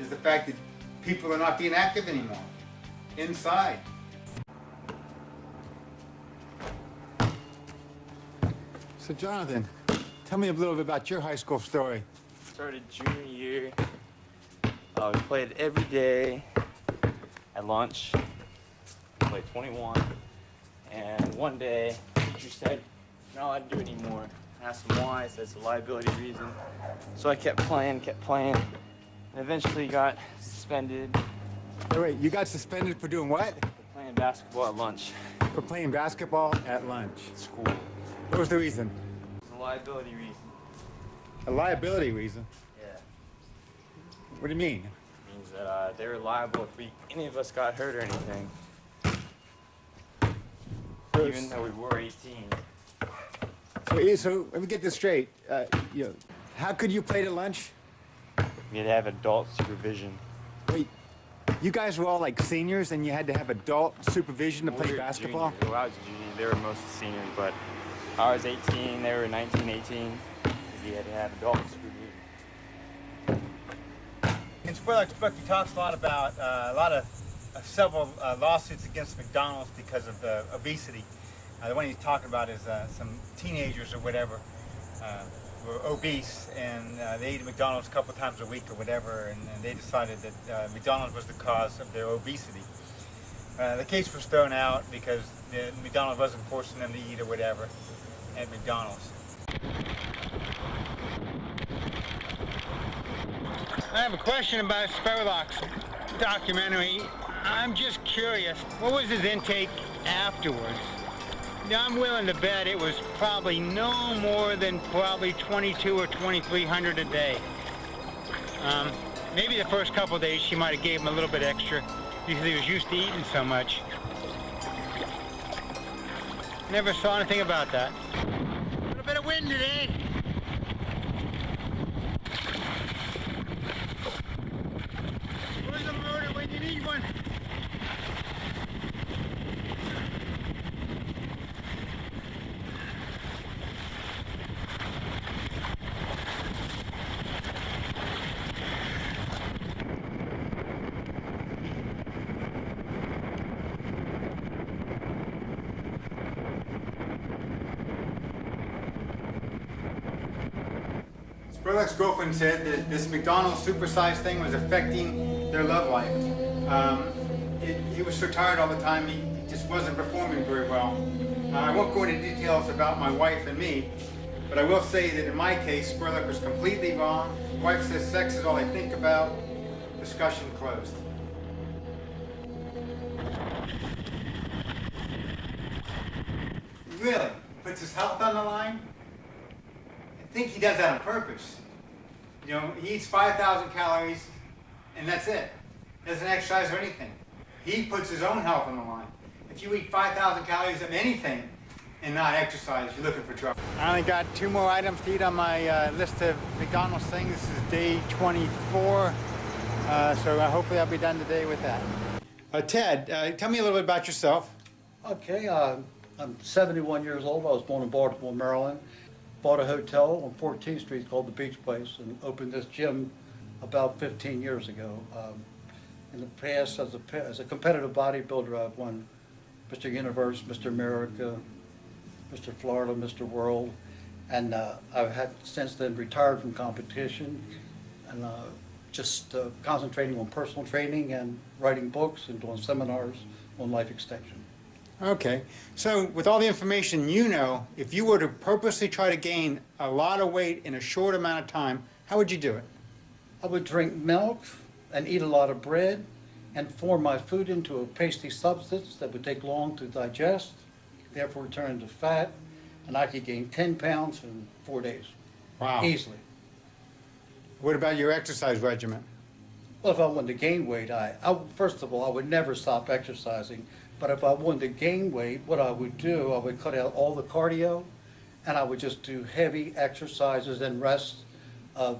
is the fact that people are not being active anymore inside. So Jonathan, tell me a little bit about your high school story. Started junior year. We played every day at lunch. Played 21. And one day, the teacher said, "You're not allowed to do it anymore." I asked him why. He said it's a liability reason. So I kept playing, and eventually got suspended. Wait, you got suspended for doing what? For playing basketball at lunch. For playing basketball at lunch. At school. What was the reason? It was a liability reason. A liability reason? Yeah. What do you mean? It means that they were liable if any of us got hurt or anything. Even though we were 18. So let me get this straight. How could you play at lunch? We had to have adult supervision. Wait, you guys were all like seniors and you had to have adult supervision to play basketball? Junior. Well, I was a junior. They were mostly seniors, but I was 18. They were 19, 18. We had to have adult supervision. In Spurlock's book, he talks a lot about several lawsuits against McDonald's because of obesity. The one he's talking about is some teenagers or whatever were obese, and they ate at McDonald's a couple times a week or whatever, and they decided that McDonald's was the cause of their obesity. The case was thrown out because McDonald's wasn't forcing them to eat or whatever at McDonald's. I have a question about Spurlock's documentary. I'm just curious, what was his intake afterwards? Now, I'm willing to bet it was probably no more than probably 2,200 or 2,300 a day. Maybe the first couple of days she might have gave him a little bit extra because he was used to eating so much. Never saw anything about that. A little bit of wind today. Where's the motor when you need one? Spurlock's girlfriend said that this McDonald's supersize thing was affecting their love life. He was so tired all the time, he just wasn't performing very well. I won't go into details about my wife and me, but I will say that in my case, Spurlock was completely wrong. My wife says sex is all I think about. Discussion closed. Really? Puts his health on the line? I think he does that on purpose. You know, he eats 5,000 calories and that's it. Doesn't exercise or anything. He puts his own health on the line. If you eat 5,000 calories of anything and not exercise, you're looking for trouble. I only got 2 more items to eat on my list of McDonald's things. This is day 24, so hopefully I'll be done today with that. Ted, tell me a little bit about yourself. Okay, I'm 71 years old. I was born in Baltimore, Maryland. Bought a hotel on 14th Street called the Beach Place and opened this gym about 15 years ago. In the past, as a competitive bodybuilder, I've won Mr. Universe, Mr. America, Mr. Florida, Mr. World, and I've had since then retired from competition and just concentrating on personal training and writing books and doing seminars on life extension. Okay, so with all the information you know, if you were to purposely try to gain a lot of weight in a short amount of time, how would you do it? I would drink milk and eat a lot of bread and form my food into a pasty substance that would take long to digest, therefore turn into fat, and I could gain 10 pounds in 4 days. Wow. Easily. What about your exercise regimen? Well, if I wanted to gain weight, first of all, I would never stop exercising. But if I wanted to gain weight, what I would do, I would cut out all the cardio, and I would just do heavy exercises and rest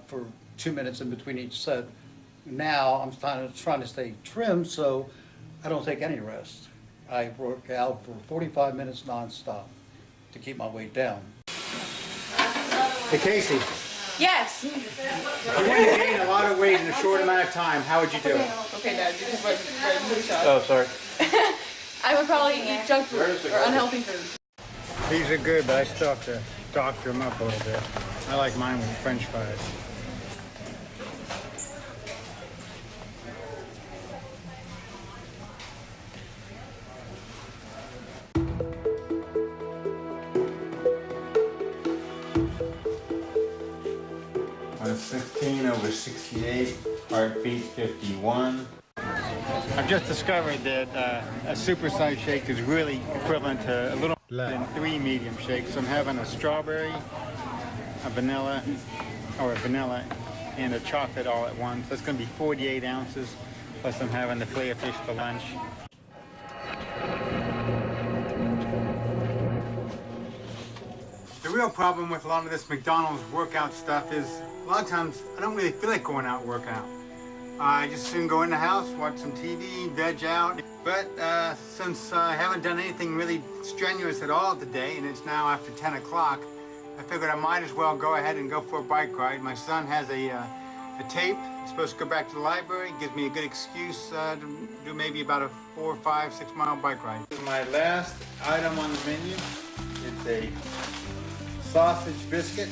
for 2 minutes in between each set. Now I'm trying to stay trim, so I don't take any rest. I work out for 45 minutes nonstop to keep my weight down. Hey Casey, Yes. If you wanted to gain a lot of weight in a short amount of time, how would you do it? Okay, Dad, you just right into the shot. Oh, sorry. I would probably eat junk food or unhealthy food. These are good, but I still have to doctor them up a little bit. I like mine with French fries. On 16 over 68, heartbeat 51. I've just discovered that a supersize shake is really equivalent to a little more than 3 medium shakes. So I'm having a strawberry, a vanilla, and a chocolate all at once. That's going to be 48 ounces. Plus I'm having the filet fish for lunch. The real problem with a lot of this McDonald's workout stuff is a lot of times I don't really feel like going out and working out. I just soon go in the house, watch some TV, veg out. But since I haven't done anything really strenuous at all today, and it's now after 10 o'clock, I figured I might as well go ahead and go for a bike ride. My son has a tape. I'm supposed to go back to the library. It gives me a good excuse to do maybe about a 4, 5, 6 mile bike ride. This is my last item on the menu. It's a sausage biscuit.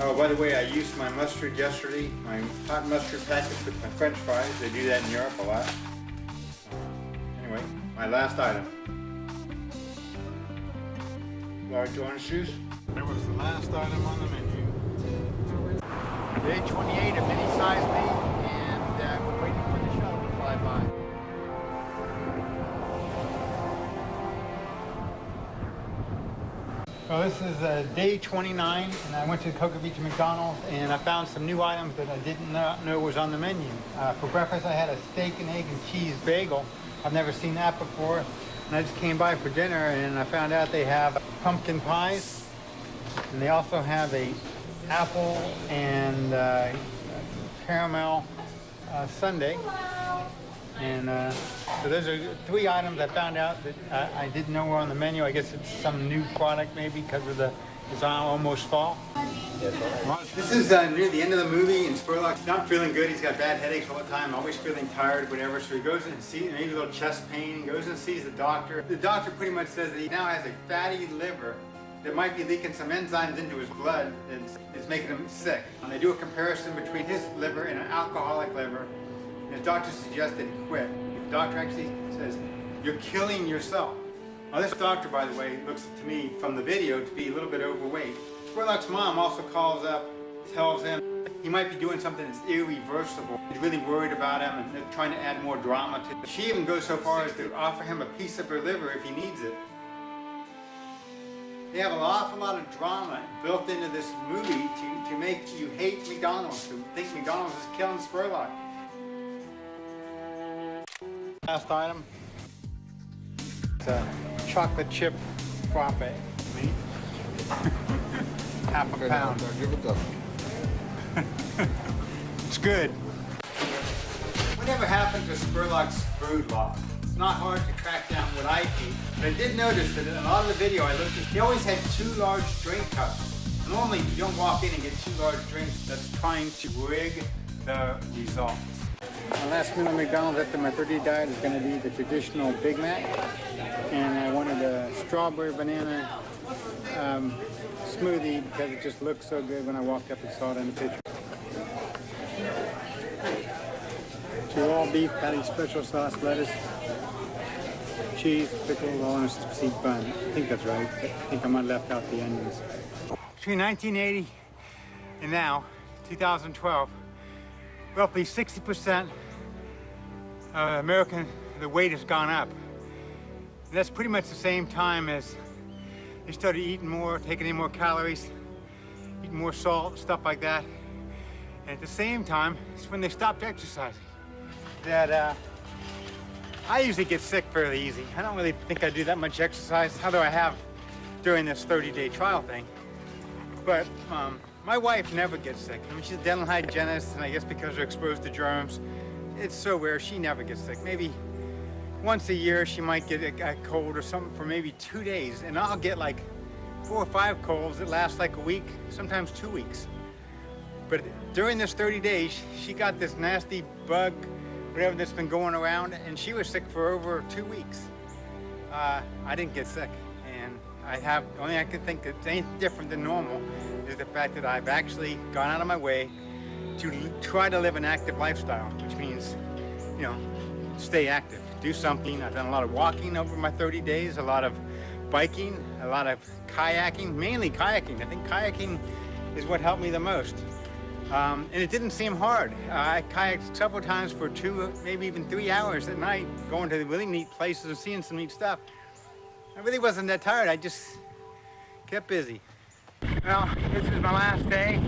Oh, by the way, I used my mustard yesterday, my hot mustard packets with my French fries. They do that in Europe a lot. Anyway, my last item. Large orange juice. That was the last item on the menu. Day 28, a mini-sized me, and we're waiting for the shuttle to fly by. Well, this is day 29, and I went to Cocoa Beach McDonald's, and I found some new items that I didn't know was on the menu. For breakfast, I had a steak and egg and cheese bagel. I've never seen that before. And I just came by for dinner, and I found out they have pumpkin pies, and they also have a apple and caramel sundae. And so those are 3 items I found out that I didn't know were on the menu. I guess it's some new product maybe because of it's almost fall. Well, this is near the end of the movie, and Spurlock's not feeling good. He's got bad headaches all the time, always feeling tired, whatever. So he goes in and sees maybe a little chest pain, goes and sees the doctor. The doctor pretty much says that he now has a fatty liver that might be leaking some enzymes into his blood. It's making him sick. And they do a comparison between his liver and an alcoholic liver. And his doctor suggested he quit. The doctor actually says, "You're killing yourself." Now this doctor, by the way, looks to me from the video to be a little bit overweight. Spurlock's mom also calls up, tells him he might be doing something that's irreversible. He's really worried about him and they're trying to add more drama to it. She even goes so far as to offer him a piece of her liver if he needs it. They have an awful lot of drama built into this movie to make you hate McDonald's, to think McDonald's is killing Spurlock. Last item. It's a chocolate chip frappe. Half a pound. It's good. Whatever happened to Spurlock's food law? It's not hard to track down what I eat, but I did notice that in a lot of the video I looked at, he always had 2 large drink cups. Normally you don't walk in and get 2 large drinks. That's trying to rig the results. My last meal at McDonald's after my 30-day diet is going to be the traditional Big Mac, and I wanted a strawberry banana smoothie because it just looked so good when I walked up and saw it in the picture. 2 all beef patty, special sauce, lettuce, cheese, pickles, all in a seed bun. I think that's right. I think I might have left out the onions. Between 1980 and now, 2012, roughly 60% of American, the weight has gone up. And that's pretty much the same time as they started eating more, taking in more calories, eating more salt, stuff like that. And at the same time, it's when they stopped exercising. That I usually get sick fairly easy. I don't really think I do that much exercise, although I have during this 30-day trial thing. But my wife never gets sick. I mean, she's a dental hygienist, and I guess because they're exposed to germs, it's so rare she never gets sick. Maybe once a year she might get a cold or something for maybe 2 days, and I'll get like 4 or 5 colds that last like a week, sometimes 2 weeks. But during this 30 days, she got this nasty bug, whatever that's been going around, and she was sick for over 2 weeks. I didn't get sick, and only I can think that's anything different than normal is the fact that I've actually gone out of my way to try to live an active lifestyle, which means, you know, stay active, do something. I've done a lot of walking over my 30 days, a lot of biking, a lot of kayaking, mainly kayaking. I think kayaking is what helped me the most. And it didn't seem hard. I kayaked several times for 2, maybe even 3 hours at night, going to really neat places and seeing some neat stuff. I really wasn't that tired. I just kept busy. Well, this is my last day.